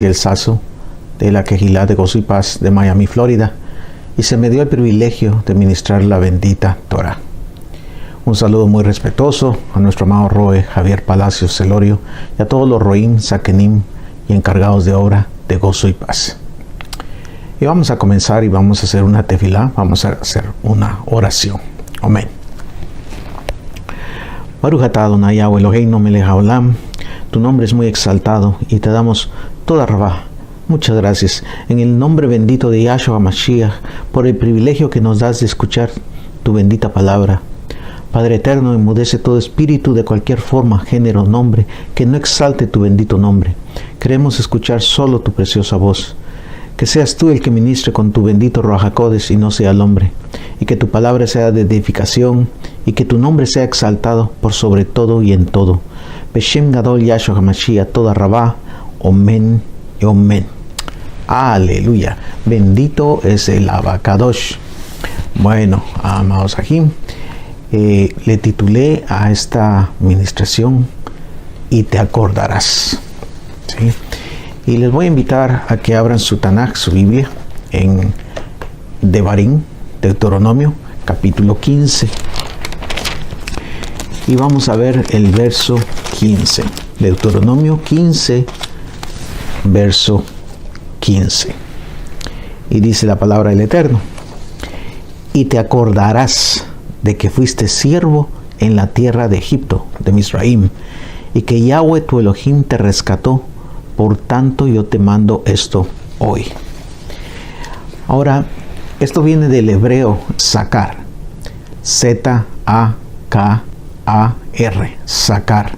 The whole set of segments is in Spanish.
y el Sazo de la Quejilá de Gozo y Paz de Miami, Florida, y se me dio el privilegio de ministrar la bendita Torah. Un saludo muy respetuoso a nuestro amado Roe Javier Palacios Celorio y a todos los Roim, Sakenim y encargados de obra de Gozo y Paz. Y vamos a comenzar y vamos a hacer una tefilá, vamos a hacer una oración. Amén. Baruch atah Adonai Yahweh Eloheinu melech haolam. Tu nombre es muy exaltado y te damos toda rabá. Muchas gracias en el nombre bendito de Yahshua HaMashiach por el privilegio que nos das de escuchar tu bendita palabra. Padre eterno, enmudece todo espíritu de cualquier forma, género, nombre, que no exalte tu bendito nombre. Queremos escuchar solo tu preciosa voz. Que seas tú el que ministre con tu bendito Ruach HaKodesh y no sea el hombre. Y que tu palabra sea de edificación y que tu nombre sea exaltado por sobre todo y en todo. Beshem Gadol Yahshua HaMashiach, toda rabá, omen y omen. Aleluya. Bendito es el Abacadosh. Bueno, amados Ajim, le titulé a esta ministración y te acordarás. ¿Sí? Y les voy a invitar a que abran su Tanaj, su Biblia, en Devarim, Deuteronomio, capítulo 15. Y vamos a ver el verso 15. Deuteronomio 15, verso 15. Y dice la palabra del Eterno: y te acordarás de que fuiste siervo en la tierra de Egipto, de Misraim, y que Yahweh tu Elohim te rescató. Por tanto, yo te mando esto hoy. Ahora, esto viene del hebreo sacar. Z-A-K-A-R. Sacar.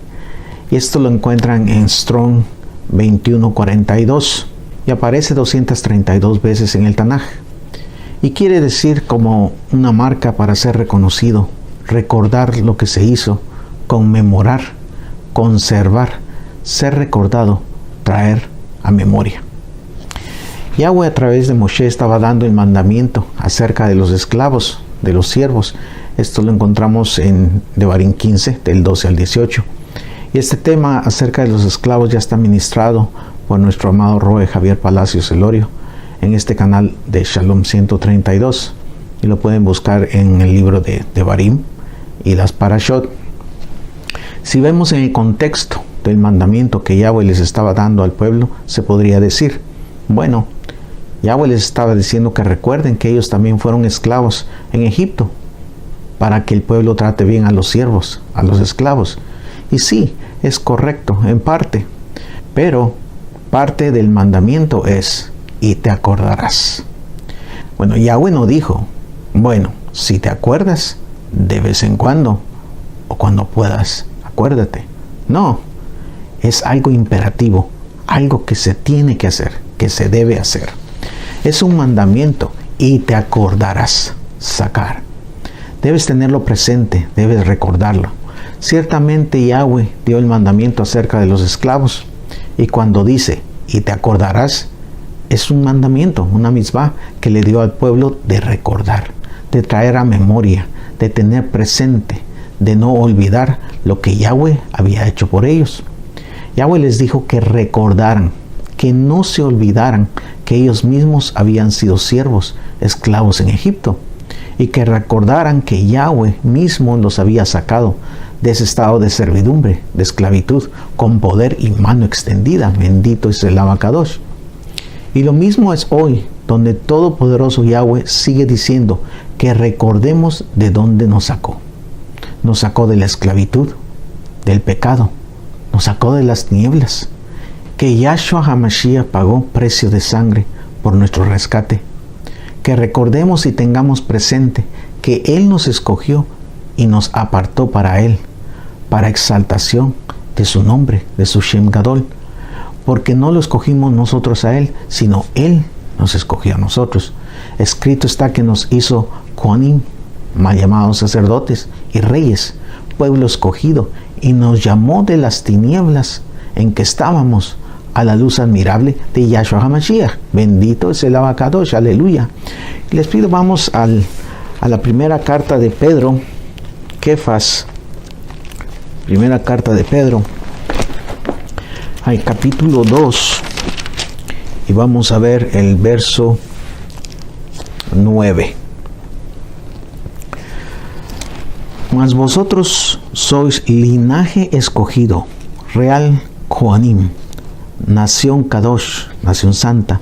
Y esto lo encuentran en Strong 2142. Y aparece 232 veces en el Tanaj. Y quiere decir como una marca para ser reconocido, recordar lo que se hizo, conmemorar, conservar, ser recordado, traer a memoria. Yahweh a través de Moshe estaba dando el mandamiento acerca de los esclavos, de los siervos. Esto lo encontramos en Devarim 15, del 12 al 18. Y este tema acerca de los esclavos ya está ministrado por nuestro amado Roe Javier Palacios Celorio en este canal de Shalom 132. Y lo pueden buscar en el libro de Devarim y las Parashot. Si vemos en el contexto del mandamiento que Yahweh les estaba dando al pueblo, se podría decir, bueno, Yahweh les estaba diciendo que recuerden que ellos también fueron esclavos en Egipto, para que el pueblo trate bien a los siervos, a los esclavos. Y sí, es correcto en parte, pero parte del mandamiento es, y te acordarás. Bueno, Yahweh no dijo, bueno, si te acuerdas, de vez en cuando, o cuando puedas, acuérdate. No, es algo imperativo, algo que se tiene que hacer, que se debe hacer. Es un mandamiento y te acordarás. Sacar. Debes tenerlo presente, debes recordarlo. Ciertamente Yahweh dio el mandamiento acerca de los esclavos y cuando dice y te acordarás, es un mandamiento, una mitzvah que le dio al pueblo de recordar, de traer a memoria, de tener presente, de no olvidar lo que Yahweh había hecho por ellos. Yahweh les dijo que recordaran, que no se olvidaran que ellos mismos habían sido siervos, esclavos en Egipto, y que recordaran que Yahweh mismo los había sacado de ese estado de servidumbre, de esclavitud, con poder y mano extendida. Bendito es el Abacadosh. Y lo mismo es hoy, donde Todopoderoso Yahweh sigue diciendo que recordemos de dónde nos sacó. Nos sacó de la esclavitud, del pecado, nos sacó de las tinieblas, que Yahshua HaMashiach pagó precio de sangre por nuestro rescate, que recordemos y tengamos presente que Él nos escogió y nos apartó para Él, para exaltación de su nombre, de su Shem Gadol, porque no lo escogimos nosotros a Él, sino Él nos escogió a nosotros. Escrito está que nos hizo Kohanim, mal llamados sacerdotes y reyes, pueblo escogido, y nos llamó de las tinieblas en que estábamos a la luz admirable de Yahshua HaMashiach. Bendito es el Abacadosh, aleluya. Y les pido, vamos a la primera carta de Pedro, Kefas, primera carta de Pedro, al capítulo 2, Y vamos a ver el verso 9. Mas vosotros sois linaje escogido, real Kohanim, nación Kadosh, nación santa,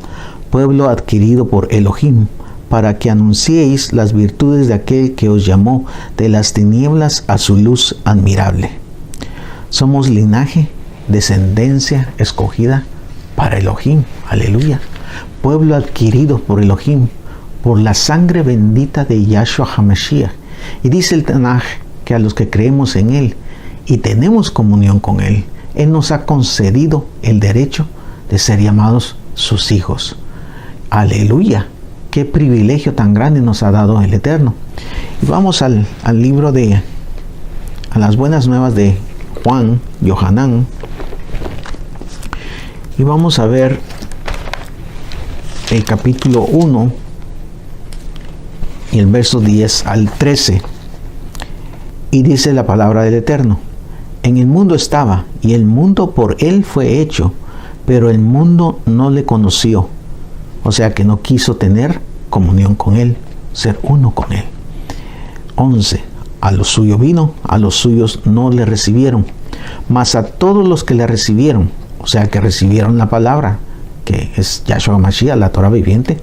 pueblo adquirido por Elohim, para que anunciéis las virtudes de aquel que os llamó de las tinieblas a su luz admirable. Somos linaje, descendencia escogida para Elohim, aleluya, pueblo adquirido por Elohim, por la sangre bendita de Yahshua HaMashiach. Y dice el Tanaj que a los que creemos en Él y tenemos comunión con Él, Él nos ha concedido el derecho de ser llamados sus hijos. Aleluya, qué privilegio tan grande nos ha dado el Eterno. Y vamos al libro a las buenas nuevas de Juan, Yohanan, y vamos a ver el capítulo 1 y el verso 10 al 13. Y dice la palabra del Eterno: en el mundo estaba, y el mundo por él fue hecho, pero el mundo no le conoció. O sea que no quiso tener comunión con él, ser uno con él. 11. A lo suyo vino, a los suyos no le recibieron. Mas a todos los que le recibieron, o sea que recibieron la palabra, que es Yahshua Mashiach, la Torah viviente,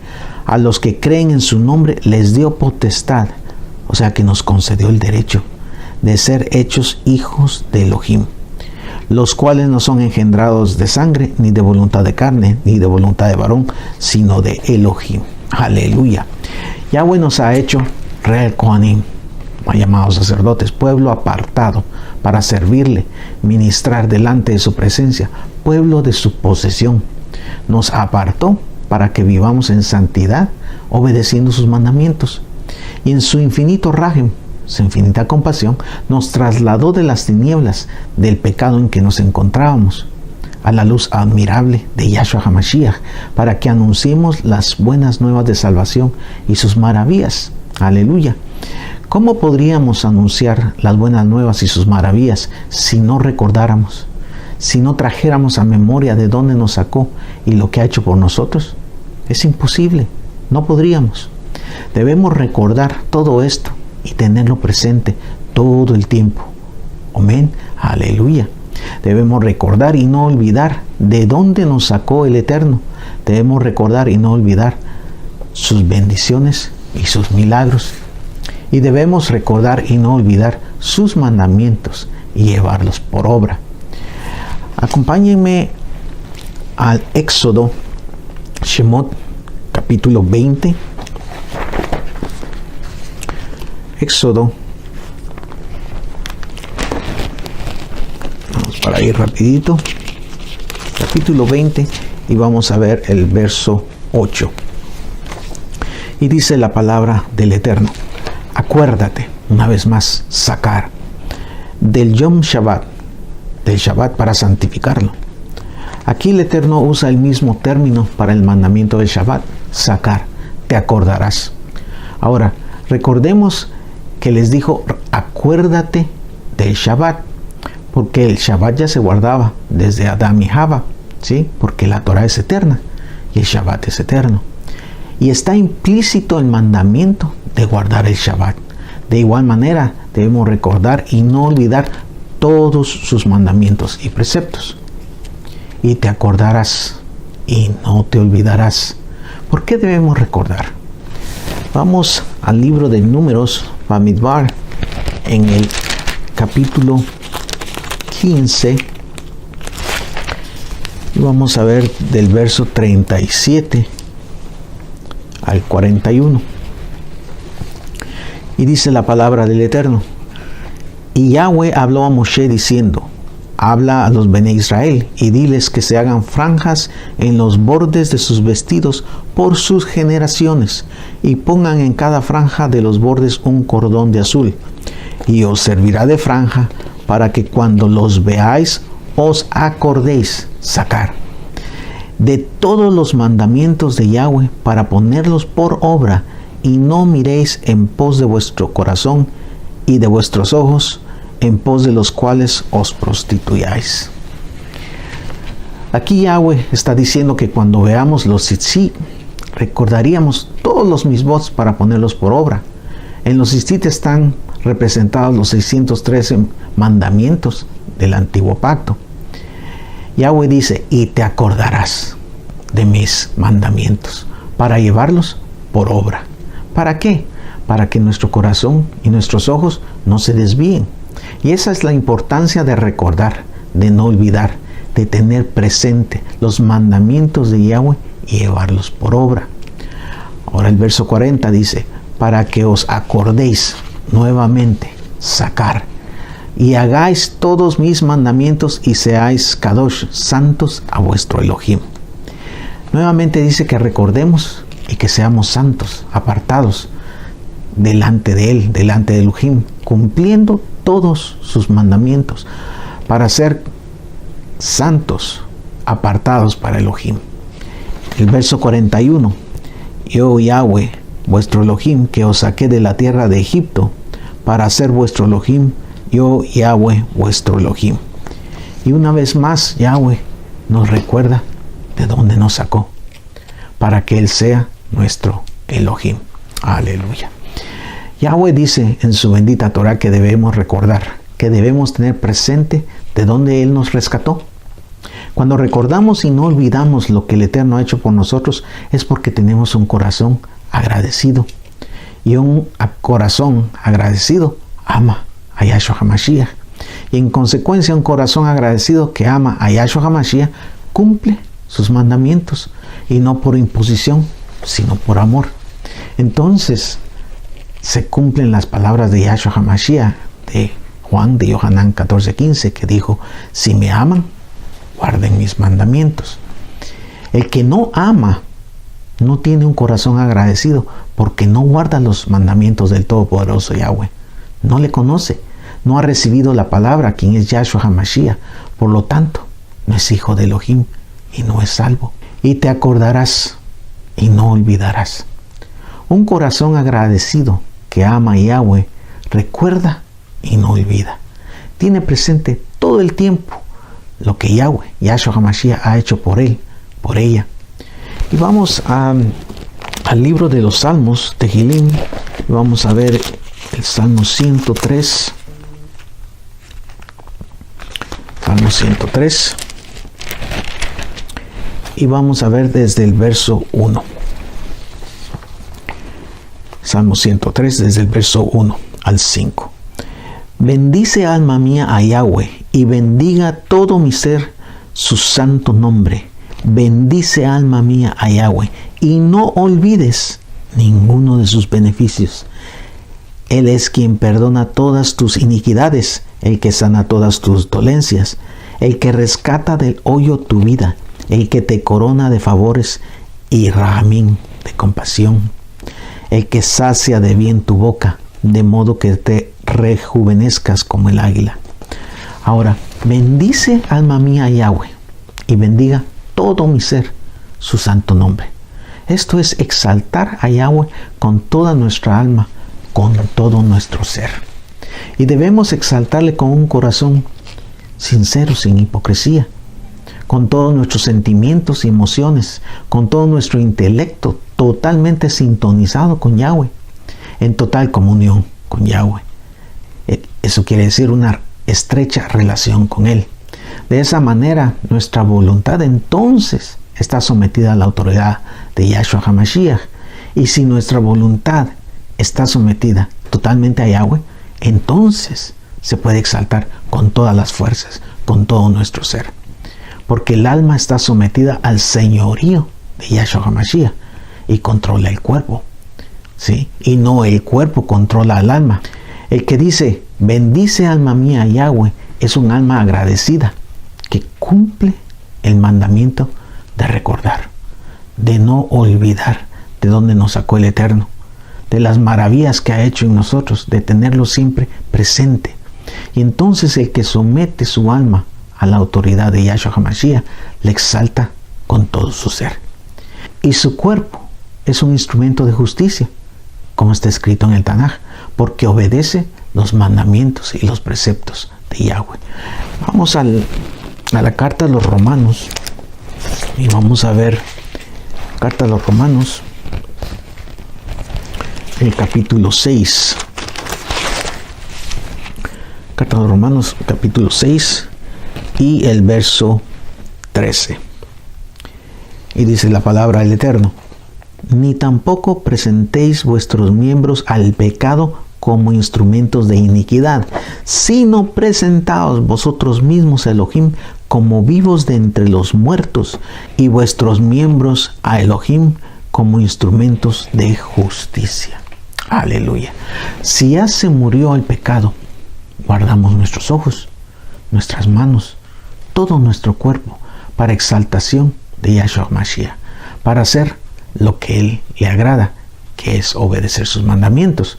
a los que creen en su nombre les dio potestad, o sea que nos concedió el derecho de ser hechos hijos de Elohim, los cuales no son engendrados de sangre, ni de voluntad de carne, ni de voluntad de varón, sino de Elohim. Aleluya. Yahweh nos ha hecho real Kohanim, llamados sacerdotes, pueblo apartado para servirle, ministrar delante de su presencia, pueblo de su posesión. Nos apartó para que vivamos en santidad, obedeciendo sus mandamientos. Y en su infinito rajem, su infinita compasión, nos trasladó de las tinieblas del pecado en que nos encontrábamos a la luz admirable de Yahshua HaMashiach, para que anunciemos las buenas nuevas de salvación y sus maravillas. Aleluya. ¿Cómo podríamos anunciar las buenas nuevas y sus maravillas si no recordáramos, si no trajéramos a memoria de dónde nos sacó y lo que ha hecho por nosotros? Es imposible, no podríamos. Debemos recordar todo esto y tenerlo presente todo el tiempo. Amén, aleluya. Debemos recordar y no olvidar de dónde nos sacó el Eterno. Debemos recordar y no olvidar sus bendiciones y sus milagros. Y debemos recordar y no olvidar sus mandamientos y llevarlos por obra. Acompáñenme al Éxodo, Shemot, capítulo 20. Éxodo. Vamos para ir rapidito. Capítulo 20 y vamos a ver el verso 8. Y dice la palabra del Eterno: acuérdate, una vez más, sacar del Yom Shabbat, del Shabbat para santificarlo. Aquí el Eterno usa el mismo término para el mandamiento del Shabbat, sacar, te acordarás. Ahora, recordemos que les dijo, acuérdate del Shabbat, porque el Shabbat ya se guardaba desde Adán y Java, ¿sí? Porque la Torah es eterna y el Shabbat es eterno. Y está implícito el mandamiento de guardar el Shabbat. De igual manera, debemos recordar y no olvidar todos sus mandamientos y preceptos. Y te acordarás y no te olvidarás. ¿Por qué debemos recordar? Vamos al libro de Números, Bamidbar, en el capítulo 15. Y vamos a ver del verso 37 al 41. Y dice la palabra del Eterno: y Yahweh habló a Moshe diciendo, habla a los Bene Israel y diles que se hagan franjas en los bordes de sus vestidos por sus generaciones, y pongan en cada franja de los bordes un cordón de azul, y os servirá de franja para que cuando los veáis os acordéis sacar de todos los mandamientos de Yahweh para ponerlos por obra, y no miréis en pos de vuestro corazón y de vuestros ojos, en pos de los cuales os prostituyáis. Aquí Yahweh está diciendo que cuando veamos los tzitzit, recordaríamos todos los misbot para ponerlos por obra. En los tzitzit están representados los 613 mandamientos del antiguo pacto. Yahweh dice, y te acordarás de mis mandamientos para llevarlos por obra. ¿Para qué? Para que nuestro corazón y nuestros ojos no se desvíen. Y esa es la importancia de recordar, de no olvidar, de tener presente los mandamientos de Yahweh y llevarlos por obra. Ahora el verso 40 dice, para que os acordéis nuevamente, sacar, y hagáis todos mis mandamientos y seáis kadosh, santos a vuestro Elohim. Nuevamente dice que recordemos y que seamos santos, apartados delante de Él, delante de Elohim, cumpliendo todos sus mandamientos para ser santos, apartados para Elohim. El verso 41, yo Yahweh, vuestro Elohim, que os saqué de la tierra de Egipto, para ser vuestro Elohim, yo Yahweh, vuestro Elohim. Y una vez más, Yahweh nos recuerda de dónde nos sacó, para que Él sea nuestro Elohim. Aleluya. Yahweh dice en su bendita Torah que debemos recordar, que debemos tener presente de dónde Él nos rescató. Cuando recordamos y no olvidamos lo que el Eterno ha hecho por nosotros, es porque tenemos un corazón agradecido. Y un corazón agradecido ama a Yahshua HaMashiach. Y en consecuencia, un corazón agradecido que ama a Yahshua HaMashiach cumple sus mandamientos, y no por imposición, sino por amor. Entonces se cumplen las palabras de Yahshua HaMashiach, de Juan de Yohanan 14:15, que dijo, si me aman, guarden mis mandamientos. El que no ama no tiene un corazón agradecido, porque no guarda los mandamientos del Todopoderoso Yahweh. No le conoce, no ha recibido la palabra, quien es Yahshua HaMashiach. Por lo tanto, no es hijo de Elohim y no es salvo. Y te acordarás y no olvidarás. Un corazón agradecido que ama a Yahweh recuerda y no olvida. Tiene presente todo el tiempo lo que Yahweh, Yahshua HaMashiach, ha hecho por él, por ella. Y vamos al libro de los Salmos, Tehilim. Vamos a ver el Salmo 103. Salmo 103. Y vamos a ver desde el verso 1. Salmo 103, desde el verso 1 al 5. Bendice alma mía a Yahweh, y bendiga todo mi ser su santo nombre. Bendice alma mía a Yahweh, y no olvides ninguno de sus beneficios. Él es quien perdona todas tus iniquidades, el que sana todas tus dolencias, el que rescata del hoyo tu vida, el que te corona de favores y rahamín, de compasión, el que sacia de bien tu boca, de modo que te rejuvenezcas como el águila. Ahora, bendice alma mía a Yahweh, y bendiga todo mi ser su santo nombre. Esto es exaltar a Yahweh con toda nuestra alma, con todo nuestro ser. Y debemos exaltarle con un corazón sincero, sin hipocresía, con todos nuestros sentimientos y emociones, con todo nuestro intelecto totalmente sintonizado con Yahweh, en total comunión con Yahweh. Eso quiere decir una estrecha relación con Él. De esa manera, nuestra voluntad entonces está sometida a la autoridad de Yahshua HaMashiach. Y si nuestra voluntad está sometida totalmente a Yahweh, entonces se puede exaltar con todas las fuerzas, con todo nuestro ser. Porque el alma está sometida al señorío de Yahshua HaMashiach y controla el cuerpo, ¿sí? Y no el cuerpo controla al alma. El que dice, bendice alma mía a Yahweh, es un alma agradecida que cumple el mandamiento de recordar, de no olvidar de dónde nos sacó el Eterno, de las maravillas que ha hecho en nosotros, de tenerlo siempre presente. Y entonces el que somete su alma a la autoridad de Yahshua HaMashiach le exalta con todo su ser. Y su cuerpo es un instrumento de justicia, como está escrito en el Tanaj, porque obedece los mandamientos y los preceptos de Yahweh. Vamos a la carta a los Romanos, Y vamos a ver Carta a los Romanos, el capítulo 6. Carta a los Romanos, capítulo 6 y el verso 13. Y dice la palabra del Eterno: ni tampoco presentéis vuestros miembros al pecado como instrumentos de iniquidad, sino presentaos vosotros mismos a Elohim como vivos de entre los muertos, y vuestros miembros a Elohim como instrumentos de justicia. Aleluya. Si ya se murió el pecado, guardamos nuestros ojos, nuestras manos, todo nuestro cuerpo para exaltación de Yahshua Mashiach, para hacer lo que Él le agrada, que es obedecer sus mandamientos.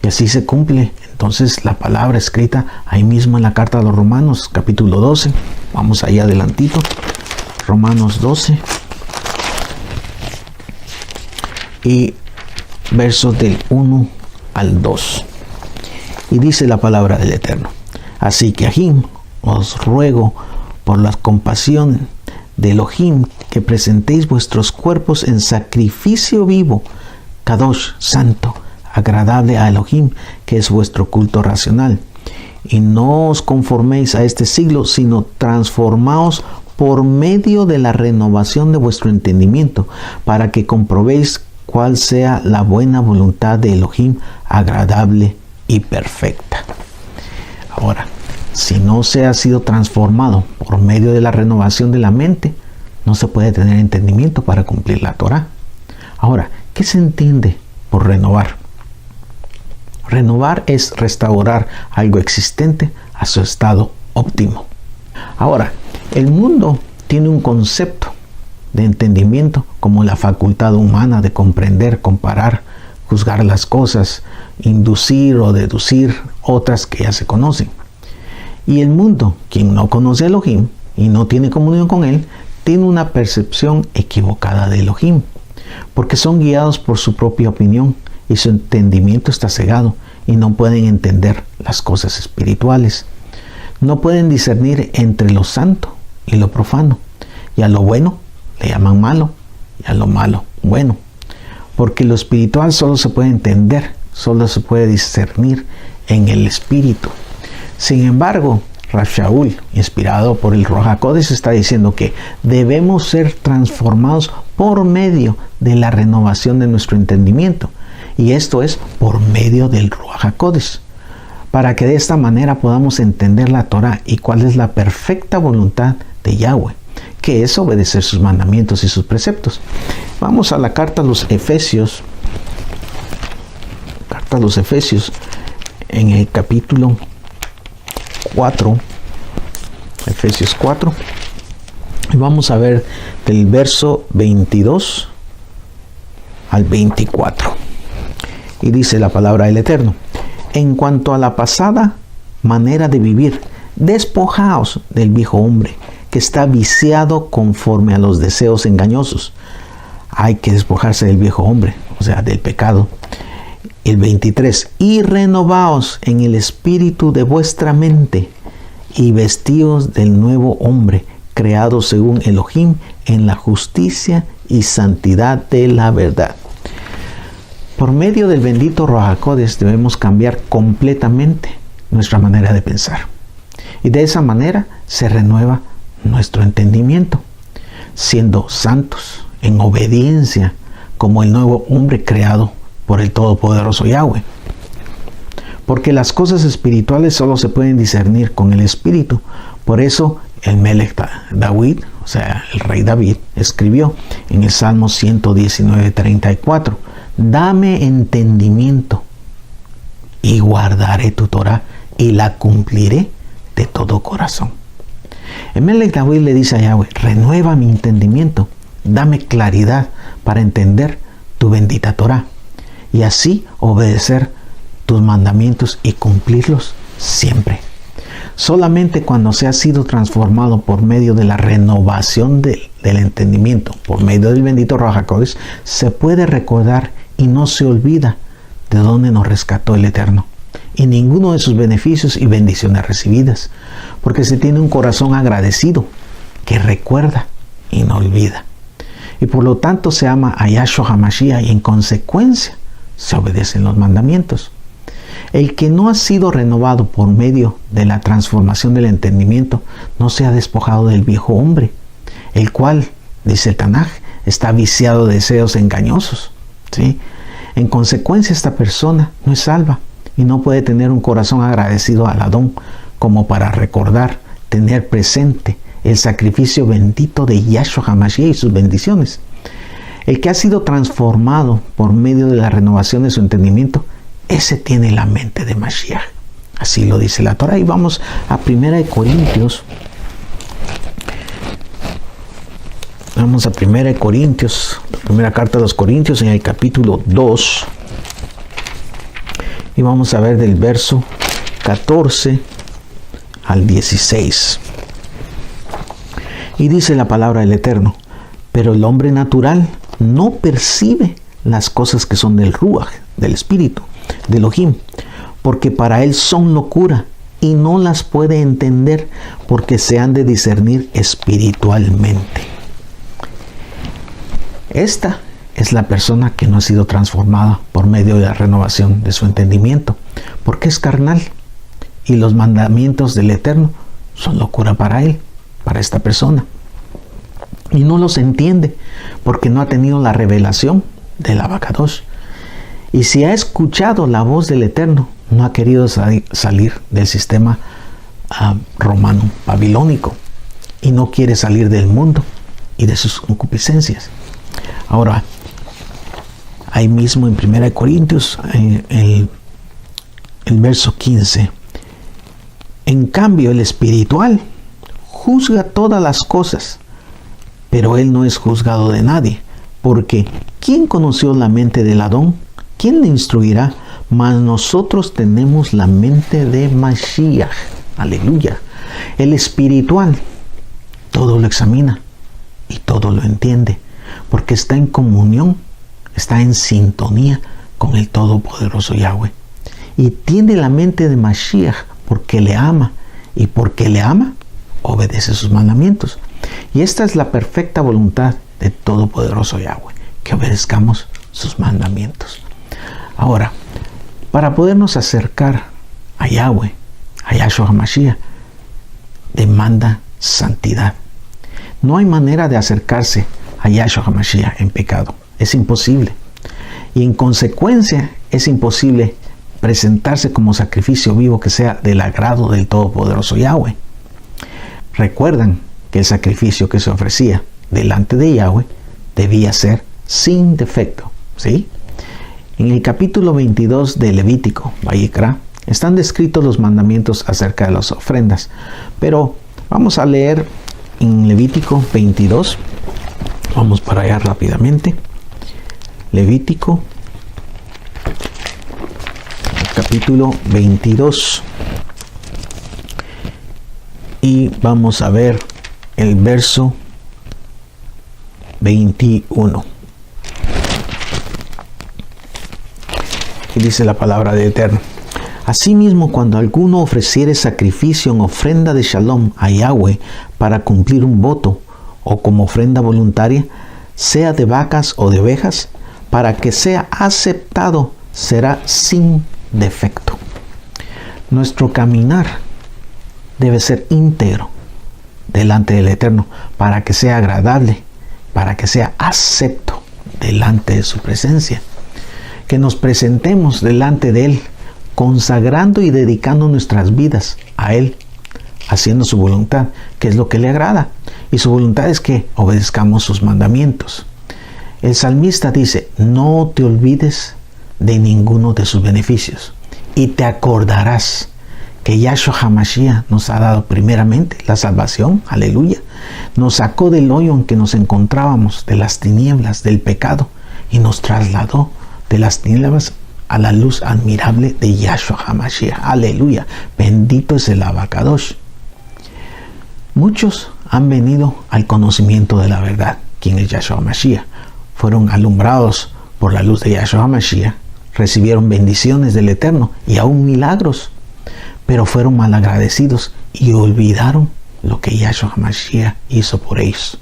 Y así se cumple entonces la palabra escrita ahí mismo en la carta a los Romanos, capítulo 12. Vamos allá adelantito. Romanos 12. Y versos del 1 al 2. Y dice la palabra del Eterno: así que Ahim, os ruego por la compasión de Elohim, que presentéis vuestros cuerpos en sacrificio vivo, Kadosh, santo, agradable a Elohim, que es vuestro culto racional. Y no os conforméis a este siglo, sino transformaos por medio de la renovación de vuestro entendimiento, para que comprobéis cuál sea la buena voluntad de Elohim, agradable y perfecta. Ahora, si no se ha sido transformado por medio de la renovación de la mente, no se puede tener entendimiento para cumplir la Torah. Ahora, ¿qué se entiende por renovar? Renovar es restaurar algo existente a su estado óptimo. Ahora, el mundo tiene un concepto de entendimiento como la facultad humana de comprender, comparar, juzgar las cosas, inducir o deducir otras que ya se conocen. Y el mundo, quien no conoce a Elohim y no tiene comunión con Él, tiene una percepción equivocada de Elohim, porque son guiados por su propia opinión y su entendimiento está cegado y no pueden entender las cosas espirituales. No pueden discernir entre lo santo y lo profano, y a lo bueno le llaman malo y a lo malo bueno, porque lo espiritual solo se puede entender, solo se puede discernir en el espíritu. Sin embargo, Rav Shaul, inspirado por el Ruach HaKodesh, está diciendo que debemos ser transformados por medio de la renovación de nuestro entendimiento. Y esto es por medio del Ruach HaKodesh, para que de esta manera podamos entender la Torah y cuál es la perfecta voluntad de Yahweh, que es obedecer sus mandamientos y sus preceptos. Vamos a la carta a los Efesios. Carta a los Efesios, en el capítulo 4, Efesios 4, y vamos a ver del verso 22 al 24. Y dice la palabra del Eterno: en cuanto a la pasada manera de vivir, despojaos del viejo hombre, que está viciado conforme a los deseos engañosos. Hay que despojarse del viejo hombre, o sea, del pecado. El 23, y renovaos en el espíritu de vuestra mente, y vestíos del nuevo hombre, creado según Elohim en la justicia y santidad de la verdad. Por medio del bendito Ruach HaKodesh debemos cambiar completamente nuestra manera de pensar. Y de esa manera se renueva nuestro entendimiento, siendo santos en obediencia como el nuevo hombre creado por el Todopoderoso Yahweh. Porque las cosas espirituales solo se pueden discernir con el Espíritu. Por eso el Melech David, o sea, el rey David, escribió en el Salmo 119:34: dame entendimiento y guardaré tu Torah y la cumpliré de todo corazón. El Melech David le dice a Yahweh: renueva mi entendimiento, dame claridad para entender tu bendita Torah y así obedecer tus mandamientos y cumplirlos siempre. Solamente cuando se ha sido transformado por medio de la renovación del entendimiento, por medio del bendito Ruach HaKodesh, se puede recordar y no se olvida de dónde nos rescató el Eterno y ninguno de sus beneficios y bendiciones recibidas, porque se tiene un corazón agradecido que recuerda y no olvida. Y por lo tanto se ama a Yahshua HaMashiach y en consecuencia se obedecen los mandamientos. El que no ha sido renovado por medio de la transformación del entendimiento no se ha despojado del viejo hombre, el cual, dice el Tanaj, está viciado de deseos engañosos, ¿sí? En consecuencia, esta persona no es salva y no puede tener un corazón agradecido al Adón como para recordar, tener presente el sacrificio bendito de Yahshua HaMashiach y sus bendiciones. El que ha sido transformado por medio de la renovación de su entendimiento, ese tiene la mente de Mashiach. Así lo dice la Torah. Y vamos a 1 Corintios. Vamos a 1 Corintios, la primera carta de los Corintios, en el capítulo 2. Y vamos a ver del verso 14 al 16. Y dice la palabra del Eterno: pero el hombre natural no percibe las cosas que son del Ruach, del Espíritu, del Elohim, porque para él son locura y no las puede entender, porque se han de discernir espiritualmente. Esta es la persona que no ha sido transformada por medio de la renovación de su entendimiento, porque es carnal y los mandamientos del Eterno son locura para él, para esta persona. Y no los entiende porque no ha tenido la revelación del Abacadosh. Y si ha escuchado la voz del Eterno, no ha querido salir del sistema romano, babilónico, y no quiere salir del mundo y de sus concupiscencias. Ahora, ahí mismo en 1 Corintios, el verso 15, en cambio el espiritual juzga todas las cosas, pero él no es juzgado de nadie, porque ¿quién conoció la mente del Adón? ¿Quién le instruirá? Mas nosotros tenemos la mente de Mashiach. Aleluya. El espiritual todo lo examina y todo lo entiende, porque está en comunión, está en sintonía con el Todopoderoso Yahweh. Y tiene la mente de Mashiach porque le ama, y porque le ama, obedece sus mandamientos. Y esta es la perfecta voluntad de Todopoderoso Yahweh, que obedezcamos sus mandamientos. Ahora, para podernos acercar a Yahweh, a Yahshua HaMashiach, demanda santidad. No hay manera de acercarse a Yahshua HaMashiach en pecado. Es imposible. Y en consecuencia, es imposible presentarse como sacrificio vivo que sea del agrado del Todopoderoso Yahweh. Recuerdan que el sacrificio que se ofrecía delante de Yahweh debía ser sin defecto, ¿sí? En el capítulo 22 de Levítico, Vayikra, están descritos los mandamientos acerca de las ofrendas. Pero vamos a leer en Levítico 22. Vamos para allá rápidamente. Levítico, capítulo 22. Y vamos a ver el verso 21. Y dice la palabra de Eterno: asimismo, cuando alguno ofreciere sacrificio en ofrenda de shalom a Yahweh para cumplir un voto, o como ofrenda voluntaria, sea de vacas o de ovejas, para que sea aceptado, será sin defecto. Nuestro caminar debe ser íntegro delante del Eterno, para que sea agradable, para que sea acepto delante de su presencia. Que nos presentemos delante de Él, consagrando y dedicando nuestras vidas a Él, haciendo su voluntad, que es lo que le agrada. Y su voluntad es que obedezcamos sus mandamientos. El salmista dice: no te olvides de ninguno de sus beneficios, y te acordarás que Yahshua HaMashiach nos ha dado primeramente la salvación, aleluya. Nos sacó del hoyo en que nos encontrábamos, de las tinieblas, del pecado, y nos trasladó de las tinieblas a la luz admirable de Yahshua HaMashiach, aleluya. Bendito es el Abacadosh. Muchos han venido al conocimiento de la verdad, quien es Yahshua HaMashiach. Fueron alumbrados por la luz de Yahshua HaMashiach, recibieron bendiciones del Eterno y aún milagros, pero fueron malagradecidos y olvidaron lo que Yahshua HaMashiach hizo por ellos.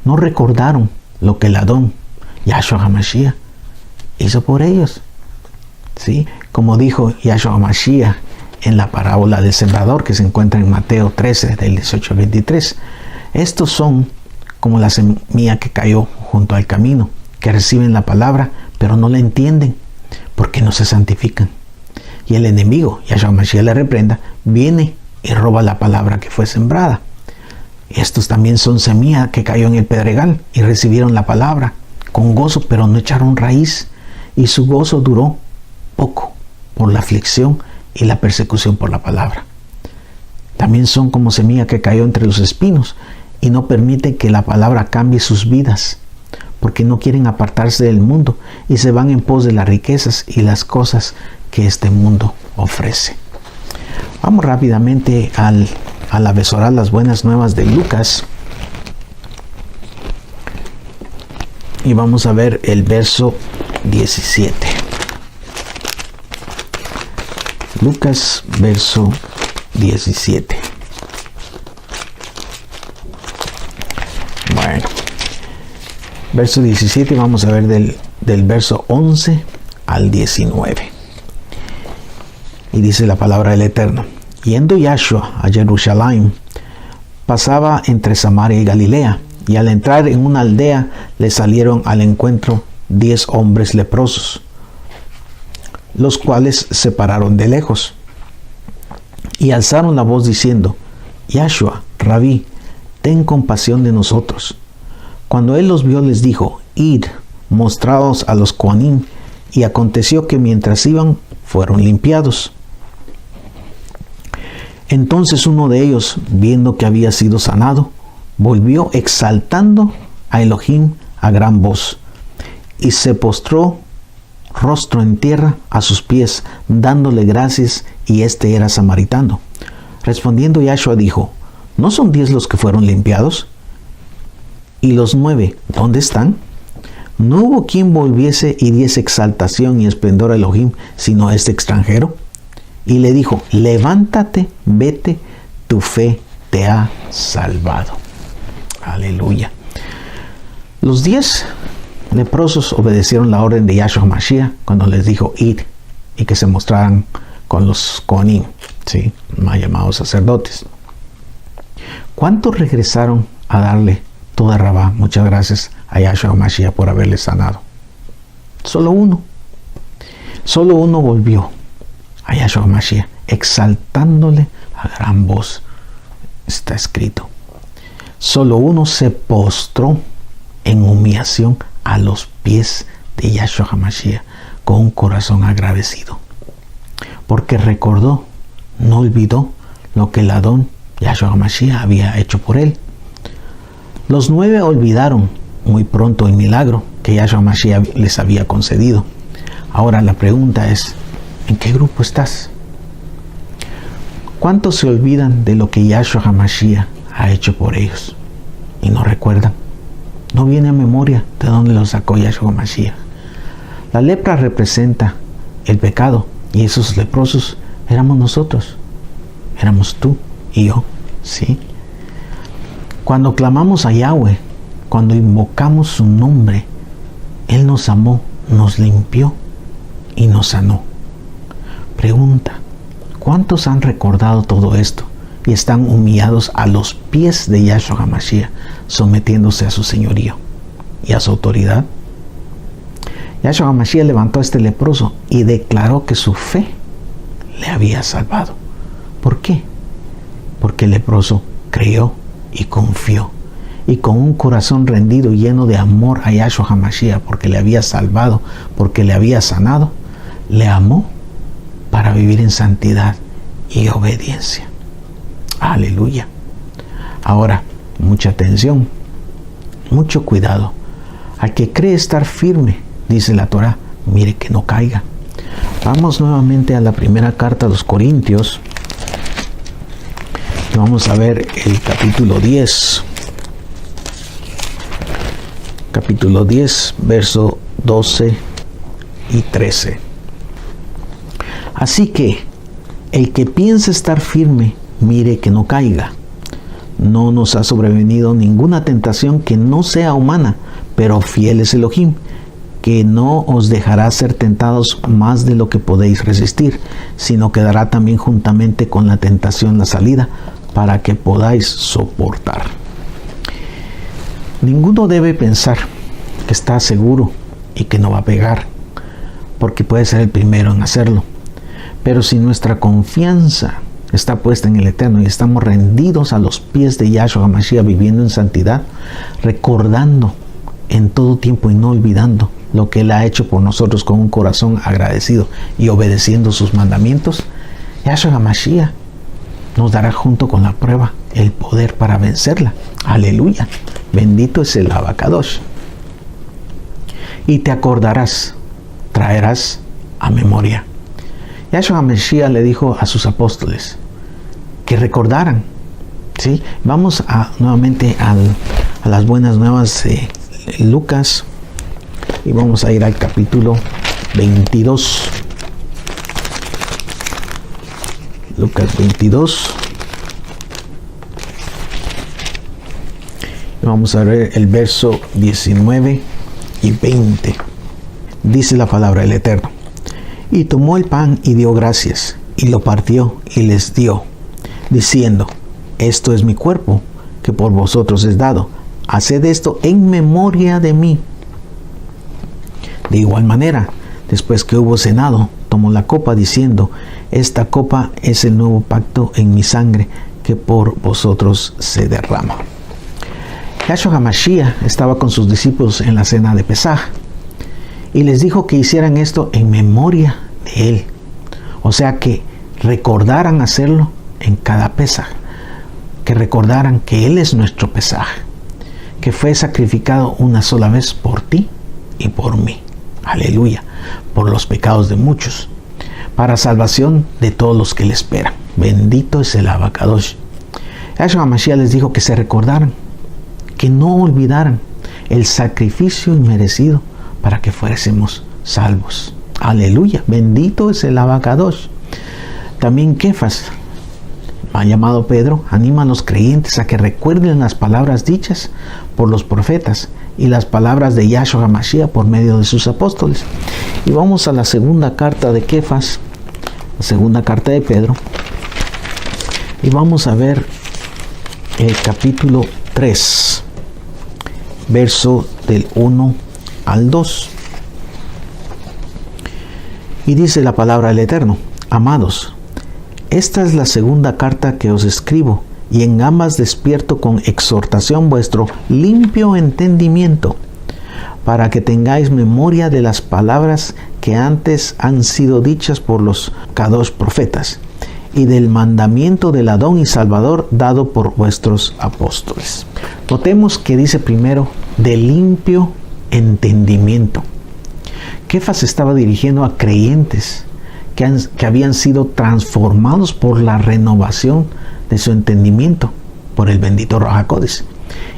No recordaron lo que el Adón, Yahshua HaMashiach, hizo por ellos. ¿Sí? Como dijo Yahshua HaMashiach en la parábola del sembrador que se encuentra en Mateo 13, del 18 al 23. Estos son como la semilla que cayó junto al camino, que reciben la palabra, pero no la entienden, porque no se santifican. Y el enemigo, Yahshua HaMashiach le reprenda, viene y roba la palabra que fue sembrada. Estos también son semilla que cayó en el pedregal y recibieron la palabra con gozo, pero no echaron raíz, y su gozo duró poco por la aflicción y la persecución por la palabra. También son como semilla que cayó entre los espinos y no permiten que la palabra cambie sus vidas, porque no quieren apartarse del mundo y se van en pos de las riquezas y las cosas que este mundo ofrece. Vamos rápidamente a la Besorá, las buenas nuevas de Lucas, y vamos a ver el verso 17. Lucas, verso 17. Bueno, verso 17, vamos a ver del verso 11 al 19. Y dice la palabra del Eterno: Yendo Yahshua a Jerusalén, pasaba entre Samaria y Galilea, y al entrar en una aldea le salieron al encuentro 10 hombres leprosos, los cuales se pararon de lejos y alzaron la voz diciendo: Yahshua, Rabí, ten compasión de nosotros. Cuando él los vio, les dijo: Id, mostraos a los Coanim. Y aconteció que mientras iban, fueron limpiados. Entonces uno de ellos, viendo que había sido sanado, volvió exaltando a Elohim a gran voz, y se postró rostro en tierra a sus pies, dándole gracias, y este era samaritano. Respondiendo Yahshua dijo: ¿No son 10 los que fueron limpiados? ¿Y los 9 dónde están? No hubo quien volviese y diese exaltación y esplendor a Elohim, sino este extranjero. Y le dijo: levántate, vete, tu fe te ha salvado. Aleluya. Los 10 leprosos obedecieron la orden de Yahshua HaMashiach cuando les dijo: id, y que se mostraran con los Coanim, ¿sí?, más llamados sacerdotes. ¿Cuántos regresaron a darle toda Rabá, muchas gracias, a Yahshua HaMashiach por haberle sanado? Solo uno. Solo uno volvió a Yahshua HaMashiach, exaltándole a gran voz. Está escrito. Solo uno se postró en humillación a los pies de Yahshua HaMashiach con un corazón agradecido, porque recordó, no olvidó lo que el Adón, Yahshua HaMashiach, había hecho por él. Los 9 olvidaron muy pronto el milagro que Yahshua HaMashiach les había concedido. Ahora la pregunta es: ¿en qué grupo estás? ¿Cuántos se olvidan de lo que Yahshua HaMashiach ha hecho por ellos y no recuerdan? No viene a memoria de dónde lo sacó Yahshua HaMashiach. La lepra representa el pecado, y esos leprosos éramos nosotros, éramos tú y yo, ¿sí? Cuando clamamos a Yahweh, cuando invocamos su nombre, Él nos amó, nos limpió y nos sanó. Pregunta: ¿cuántos han recordado todo esto y están humillados a los pies de Yahshua HaMashiach, sometiéndose a su señorío y a su autoridad? Yahshua HaMashiach levantó a este leproso y declaró que su fe le había salvado. ¿Por qué? Porque el leproso creyó y confió, y con un corazón rendido, lleno de amor a Yahshua HaMashiach, porque le había salvado, porque le había sanado, le amó para vivir en santidad y obediencia. Aleluya. Ahora, mucha atención, mucho cuidado. Al que cree estar firme, dice la Torah, mire que no caiga. Vamos nuevamente a la primera carta a los Corintios. Vamos a ver el capítulo 10. Capítulo 10, verso 12 y 13. Así que el que piensa estar firme, mire que no caiga. no nos ha sobrevenido ninguna tentación que no sea humana, pero fiel es Elohim, que no os dejará ser tentados más de lo que podéis resistir, sino que dará también juntamente con la tentación la salida, para que podáis soportar. Ninguno debe pensar que está seguro y que no va a pegar, porque puede ser el primero en hacerlo. Pero si nuestra confianza está puesta en el Eterno y estamos rendidos a los pies de Yahshua HaMashiach, viviendo en santidad, recordando en todo tiempo y no olvidando lo que Él ha hecho por nosotros con un corazón agradecido y obedeciendo sus mandamientos, Yahshua HaMashiach nos dará junto con la prueba el poder para vencerla. Aleluya. Bendito es el Abacadosh. Y te acordarás, traerás a memoria. Yahshua HaMashiach le dijo a sus apóstoles que recordaran. ¿Sí? Vamos nuevamente a las buenas nuevas de Lucas y vamos a ir al capítulo 22. Lucas 22. Y vamos a ver el verso 19 y 20. Dice la palabra del Eterno. Y tomó el pan y dio gracias, y lo partió y les dio, diciendo: esto es mi cuerpo, que por vosotros es dado. Haced esto en memoria de mí. De igual manera, después que hubo cenado, tomó la copa, diciendo: esta copa es el nuevo pacto en mi sangre, que por vosotros se derrama. Yahshua HaMashiach estaba con sus discípulos en la cena de Pesaj, y les dijo que hicieran esto en memoria de Él. O sea, que recordaran hacerlo en cada Pesaj. Que recordaran que Él es nuestro Pesaj, que fue sacrificado una sola vez por ti y por mí. Aleluya. Por los pecados de muchos, para salvación de todos los que le esperan. Bendito es el Abacadosh. Yahshua HaMashiach les dijo que se recordaran, que no olvidaran el sacrificio inmerecido para que fuésemos salvos. Aleluya. Bendito es el Abacadosh. También Kefas, ha llamado Pedro, anima a los creyentes a que recuerden las palabras dichas por los profetas y las palabras de Yahshua HaMashiach por medio de sus apóstoles. Y vamos a la segunda carta de Kefas, la segunda carta de Pedro, y vamos a ver el capítulo 3, verso del 1 al 2. Y dice la palabra del Eterno: amados, esta es la segunda carta que os escribo, y en ambas despierto con exhortación vuestro limpio entendimiento, para que tengáis memoria de las palabras que antes han sido dichas por los Kadosh profetas, y del mandamiento del Adón y Salvador dado por vuestros apóstoles. Notemos que dice primero de limpio entendimiento. Kefas estaba dirigiendo a creyentes que habían sido transformados por la renovación de su entendimiento por el bendito Ruach HaKodesh,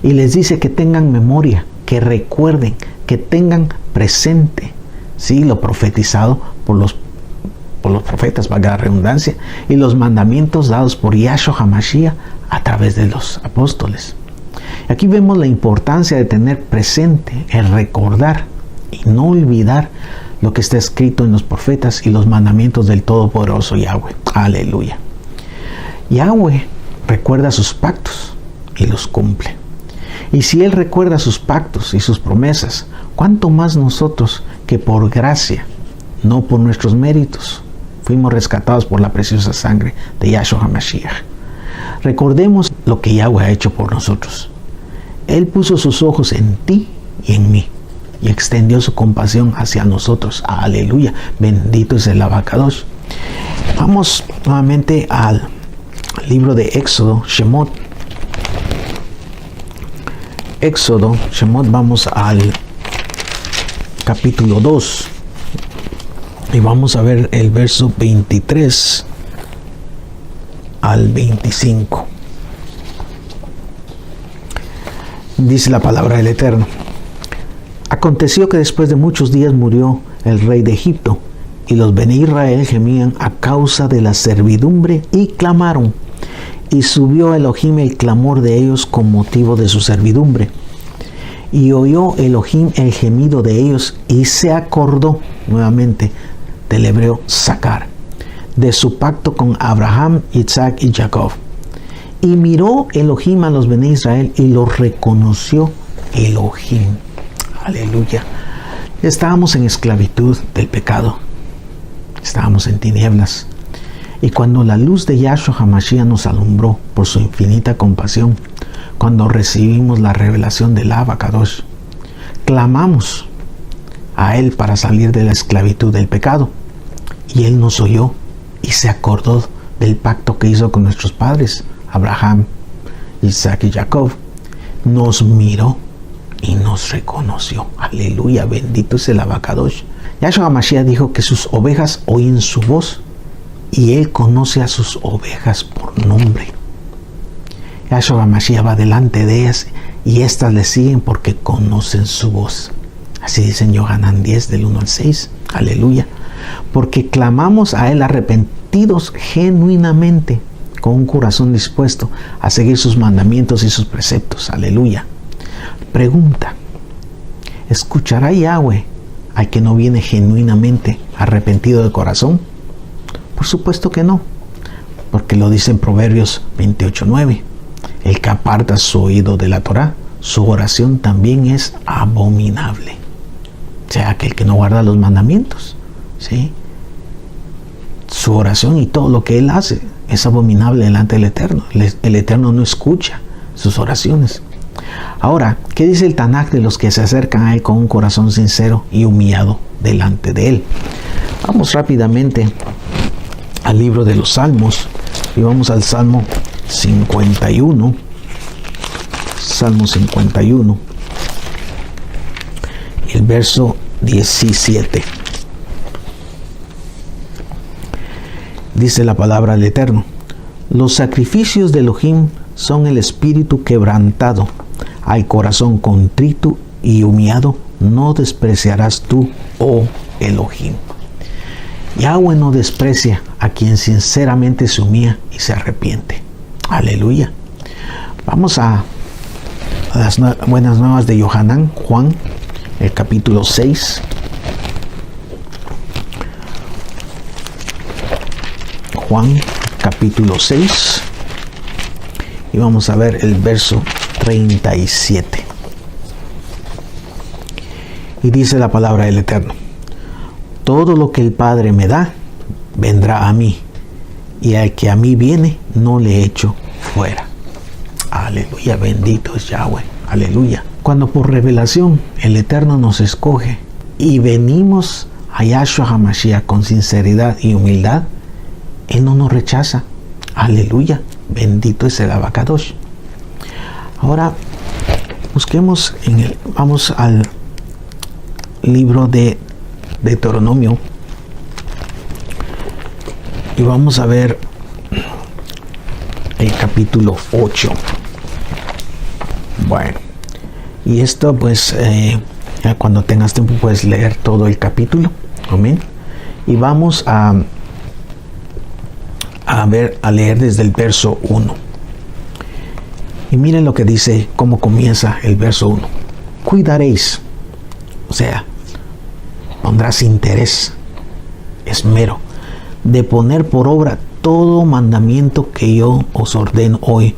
y les dice que tengan memoria, que recuerden, que tengan presente, ¿sí?, lo profetizado por los profetas, valga la redundancia, y los mandamientos dados por Yahshua HaMashiach a través de los apóstoles. Aquí vemos la importancia de tener presente, el recordar y no olvidar lo que está escrito en los profetas y los mandamientos del Todopoderoso Yahweh. Aleluya. Yahweh recuerda sus pactos y los cumple. Y si Él recuerda sus pactos y sus promesas, ¿cuánto más nosotros, que por gracia, no por nuestros méritos, fuimos rescatados por la preciosa sangre de Yahshua HaMashiach? Recordemos lo que Yahweh ha hecho por nosotros. Él puso sus ojos en ti y en mí, y extendió su compasión hacia nosotros. Aleluya. Bendito es el Abacadosh. Vamos nuevamente al libro de Éxodo, Shemot. Éxodo, Shemot, vamos al capítulo 2. Y vamos a ver el verso 23 al 25. Dice la palabra del Eterno: aconteció que después de muchos días murió el rey de Egipto, y los Bene Israel gemían a causa de la servidumbre y clamaron. Y subió a Elohim el clamor de ellos con motivo de su servidumbre. Y oyó Elohim el gemido de ellos y se acordó nuevamente del hebreo Sacar, de su pacto con Abraham, Isaac y Jacob. Y miró Elohim a los Bene Israel y los reconoció Elohim. Aleluya. Estábamos en esclavitud del pecado. Estábamos en tinieblas. Y cuando la luz de Yahshua HaMashiach nos alumbró por su infinita compasión, cuando recibimos la revelación del Abba Kadosh, clamamos a Él para salir de la esclavitud del pecado. Y Él nos oyó y se acordó del pacto que hizo con nuestros padres, Abraham, Isaac y Jacob. Nos miró y nos reconoció. Aleluya, bendito es el Abba Kadosh. Yahshua HaMashiach dijo que sus ovejas oyen su voz y Él conoce a sus ovejas por nombre. Yahshua HaMashiach va delante de ellas y éstas le siguen porque conocen su voz. Así dice en Yohanan 10 del 1 al 6. Aleluya. Porque clamamos a Él arrepentidos genuinamente, con un corazón dispuesto a seguir sus mandamientos y sus preceptos. Aleluya. Pregunta: ¿escuchará Yahweh al que no viene genuinamente arrepentido de corazón? Por supuesto que no, porque lo dice en Proverbios 28:9. El que aparta su oído de la Torá, su oración también es abominable. O sea, aquel que no guarda los mandamientos, ¿sí? Su oración y todo lo que él hace es abominable delante del Eterno. El Eterno no escucha sus oraciones. Ahora, ¿qué dice el Tanaj de los que se acercan a Él con un corazón sincero y humillado delante de Él? Vamos rápidamente al libro de los Salmos y vamos al Salmo 51. Salmo 51. El verso 17. Dice la palabra del Eterno: los sacrificios de Elohim son el espíritu quebrantado, al corazón contrito y humillado no despreciarás tú, oh Elohim. Yahweh no desprecia a quien sinceramente se humilla y se arrepiente. Aleluya. Vamos a las buenas nuevas de Yohanan, Juan, el capítulo 6. Juan, capítulo 6. Y vamos a ver el verso 37. Y dice la palabra del Eterno: todo lo que el Padre me da, vendrá a mí, y al que a mí viene, no le echo fuera. Aleluya, bendito es Yahweh. Aleluya. Cuando por revelación el Eterno nos escoge y venimos a Yahshua HaMashiach con sinceridad y humildad, Él no nos rechaza. Aleluya, bendito es el Abba Kadosh. Ahora busquemos vamos al libro de Deuteronomio y vamos a ver el capítulo 8. Bueno, y esto pues ya cuando tengas tiempo puedes leer todo el capítulo. Amén. Y vamos a leer desde el verso 1. Y miren lo que dice, cómo comienza el verso 1. Cuidaréis, o sea, pondrás interés, esmero, de poner por obra todo mandamiento que yo os ordeno hoy,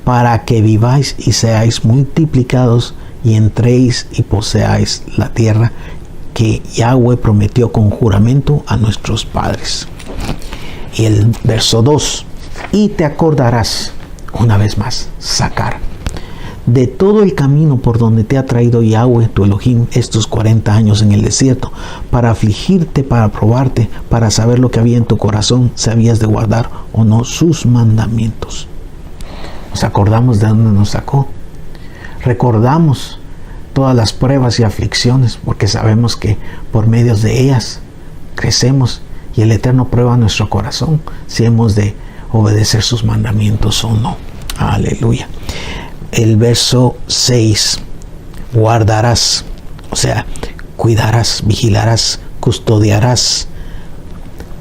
para que viváis y seáis multiplicados y entréis y poseáis la tierra que Yahweh prometió con juramento a nuestros padres. Y el verso 2, y te acordarás, una vez más, Sacar, de todo el camino por donde te ha traído Yahweh tu Elohim estos 40 años en el desierto, para afligirte, para probarte, para saber lo que había en tu corazón, si habías de guardar o no sus mandamientos. Nos acordamos de dónde nos sacó. Recordamos todas las pruebas y aflicciones, porque sabemos que por medio de ellas crecemos y el Eterno prueba nuestro corazón si hemos de obedecer sus mandamientos o no. Aleluya. El verso 6, guardarás, o sea, cuidarás, vigilarás, custodiarás,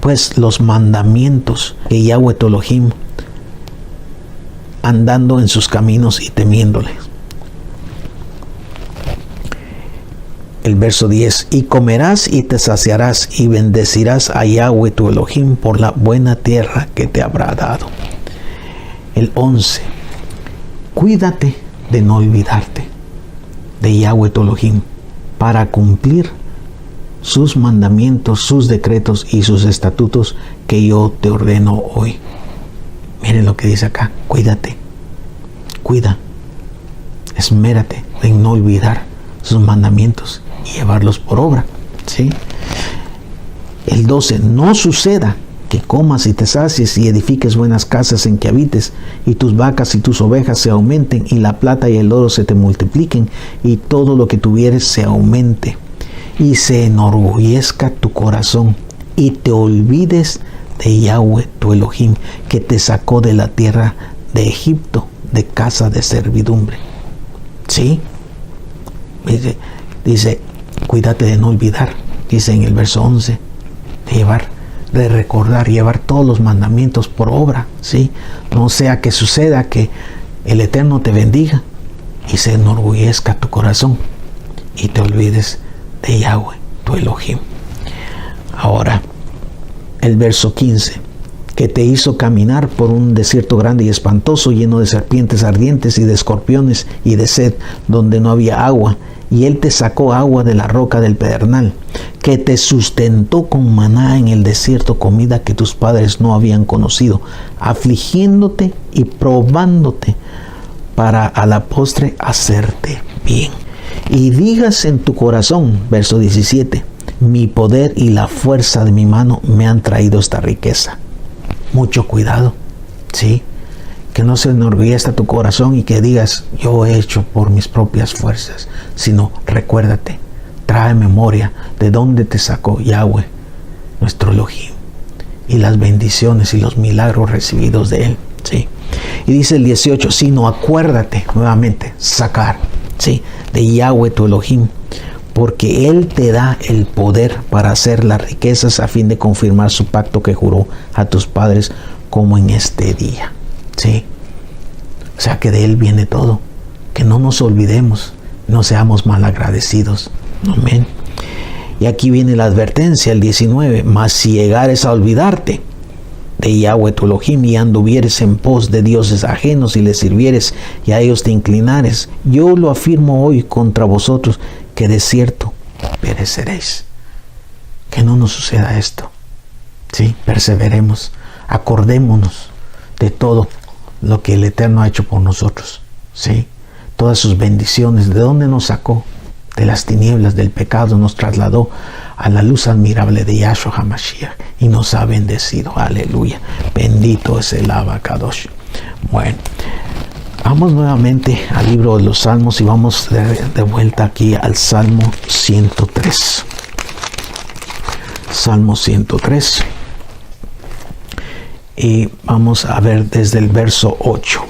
pues los mandamientos que Yahweh tu Elohim andando en sus caminos y temiéndole. El verso 10, y comerás y te saciarás y bendecirás a Yahweh tu Elohim por la buena tierra que te habrá dado. El 11, cuídate de no olvidarte de Yahweh tu Elohim para cumplir sus mandamientos, sus decretos y sus estatutos que yo te ordeno hoy. Miren lo que dice acá, cuídate, cuida, esmérate en no olvidar sus mandamientos y llevarlos por obra, ¿sí? El 12, no suceda que comas y te sacies y edifiques buenas casas en que habites, y tus vacas y tus ovejas se aumenten, y la plata y el oro se te multipliquen, y todo lo que tuvieres se aumente, y se enorgullezca tu corazón, y te olvides de Yahweh tu Elohim, que te sacó de la tierra de Egipto, de casa de servidumbre. ¿Sí? Dice, cuídate de no olvidar, dice en el verso 11, de recordar, llevar todos los mandamientos por obra, ¿sí? No sea que suceda que el Eterno te bendiga y se enorgullezca tu corazón y te olvides de Yahweh, tu Elohim. Ahora, el verso 15, que te hizo caminar por un desierto grande y espantoso, lleno de serpientes ardientes y de escorpiones y de sed, donde no había agua, y él te sacó agua de la roca del pedernal, que te sustentó con maná en el desierto, comida que tus padres no habían conocido, afligiéndote y probándote para a la postre hacerte bien. Y digas en tu corazón, verso 17, mi poder y la fuerza de mi mano me han traído esta riqueza. Mucho cuidado, ¿sí? Que no se enorgullezca tu corazón y que digas, yo he hecho por mis propias fuerzas, sino recuérdate, trae memoria de dónde te sacó Yahweh, nuestro Elohim, y las bendiciones y los milagros recibidos de él, ¿sí? Y dice el 18, sino acuérdate nuevamente, sacar, ¿sí?, de Yahweh tu Elohim, porque él te da el poder para hacer las riquezas a fin de confirmar su pacto que juró a tus padres, como en este día. Sí, o sea que de él viene todo, que no nos olvidemos, no seamos malagradecidos. Amén. Y aquí viene la advertencia, el 19, mas si llegares a olvidarte de Yahweh tu Elohim y anduvieres en pos de dioses ajenos y les sirvieres y a ellos te inclinares, yo lo afirmo hoy contra vosotros, que de cierto pereceréis. Que no nos suceda esto. Sí, perseveremos, acordémonos de todo lo que el Eterno ha hecho por nosotros, ¿sí? Todas sus bendiciones, ¿de dónde nos sacó? De las tinieblas del pecado, nos trasladó a la luz admirable de Yahshua HaMashiach y nos ha bendecido. Aleluya. Bendito es el Abacadosh. Bueno, vamos nuevamente al libro de los Salmos y vamos de vuelta aquí al Salmo 103. Salmo 103. Y vamos a ver desde el verso 8.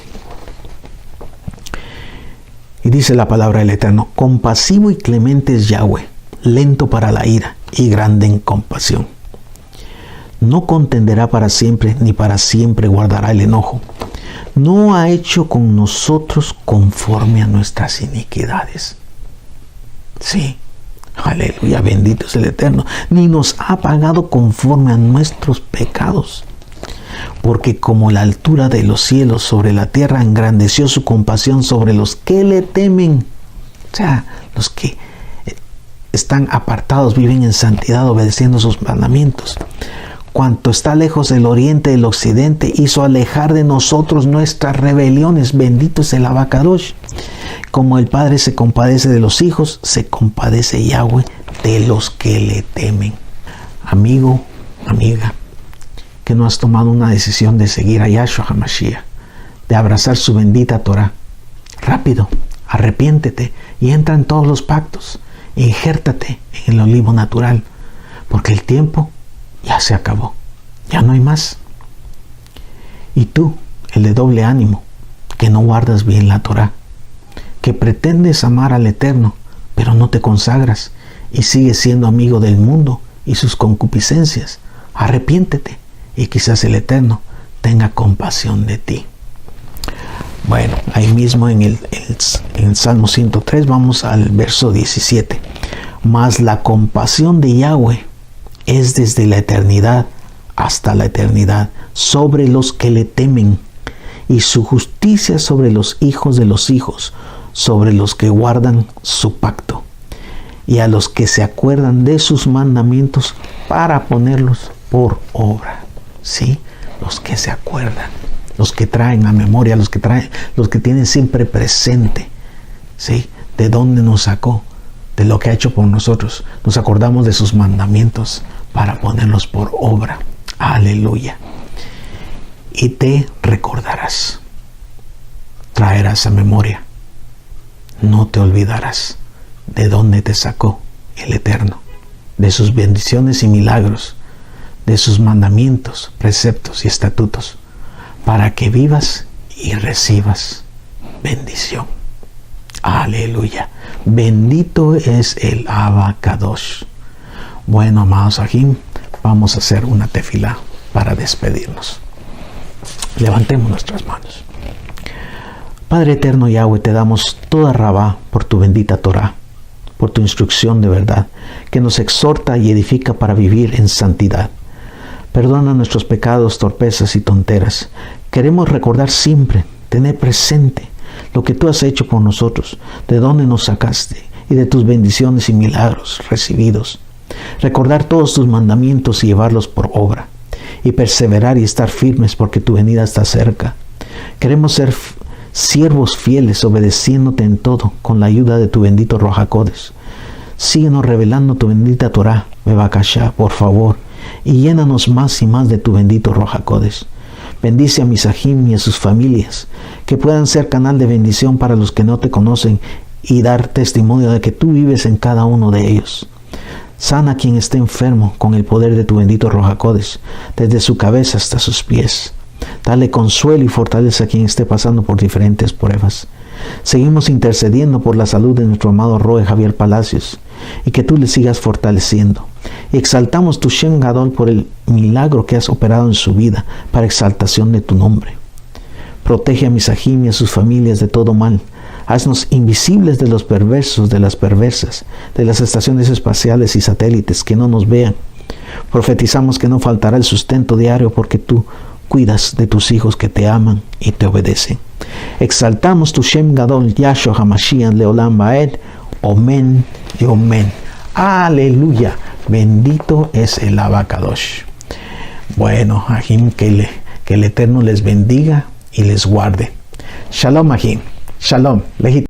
Y dice la palabra del Eterno, compasivo y clemente es Yahweh, lento para la ira y grande en compasión. No contenderá para siempre, ni para siempre guardará el enojo. No ha hecho con nosotros conforme a nuestras iniquidades. Sí, aleluya, bendito es el Eterno. Ni nos ha pagado conforme a nuestros pecados. Porque como la altura de los cielos sobre la tierra, engrandeció su compasión sobre los que le temen. O sea, los que están apartados, viven en santidad, obedeciendo sus mandamientos. Cuanto está lejos el oriente del occidente, hizo alejar de nosotros nuestras rebeliones. Bendito es el Abacadosh. Como el Padre se compadece de los hijos, se compadece Yahweh de los que le temen. Amigo, amiga, que no has tomado una decisión de seguir a Yahshua HaMashiach, de abrazar su bendita Torah. Rápido, arrepiéntete y entra en todos los pactos. Injértate en el olivo natural, porque el tiempo ya se acabó, ya no hay más. Y tú, el de doble ánimo, que no guardas bien la Torah, que pretendes amar al Eterno, pero no te consagras y sigues siendo amigo del mundo y sus concupiscencias, arrepiéntete y quizás el Eterno tenga compasión de ti. Bueno, ahí mismo en Salmo 103 vamos al verso 17. Mas la compasión de Yahweh es desde la eternidad hasta la eternidad sobre los que le temen, y su justicia sobre los hijos de los hijos, sobre los que guardan su pacto, y a los que se acuerdan de sus mandamientos para ponerlos por obra. ¿Sí? Los que se acuerdan, los que traen a memoria, los que tienen siempre presente, ¿sí? De dónde nos sacó, de lo que ha hecho por nosotros. Nos acordamos de sus mandamientos para ponerlos por obra. Aleluya. Y te recordarás, traerás a memoria, no te olvidarás de dónde te sacó el Eterno, de sus bendiciones y milagros, de sus mandamientos, preceptos y estatutos, para que vivas y recibas bendición. Aleluya. Bendito es el Abba Kadosh. Bueno, amados Ajim, vamos a hacer una tefilá para despedirnos. Levantemos nuestras manos. Padre eterno Yahweh, te damos toda rabá por tu bendita Torah, por tu instrucción de verdad, que nos exhorta y edifica para vivir en santidad. Perdona nuestros pecados, torpezas y tonteras. Queremos recordar siempre, tener presente lo que tú has hecho por nosotros, de dónde nos sacaste y de tus bendiciones y milagros recibidos. Recordar todos tus mandamientos y llevarlos por obra, y perseverar y estar firmes porque tu venida está cerca. Queremos ser siervos fieles, obedeciéndote en todo, con la ayuda de tu bendito Ruach HaKodesh. Síguenos revelando tu bendita Torah, Bebakashá, por favor, y llénanos más y más de tu bendito Ruach HaKodesh. Bendice a mis Ajim y a sus familias, que puedan ser canal de bendición para los que no te conocen y dar testimonio de que tú vives en cada uno de ellos. Sana a quien esté enfermo con el poder de tu bendito Ruach HaKodesh, desde su cabeza hasta sus pies. Dale consuelo y fortaleza a quien esté pasando por diferentes pruebas. Seguimos intercediendo por la salud de nuestro amado Roe Javier Palacios, y que tú le sigas fortaleciendo. Y exaltamos tu Shem Gadol por el milagro que has operado en su vida, para exaltación de tu nombre. Protege a mis Ajim y a sus familias de todo mal. Haznos invisibles de los perversos, de las perversas, de las estaciones espaciales y satélites que no nos vean. Profetizamos que no faltará el sustento diario, porque tú cuidas de tus hijos que te aman y te obedecen. Exaltamos tu Shem Gadol, Yahshua HaMashiach Leolam Vaed. Omen y omen. Aleluya. Bendito es el Abba Kadosh. Bueno, Ajim, que el Eterno les bendiga y les guarde. Shalom, Ajim. Shalom.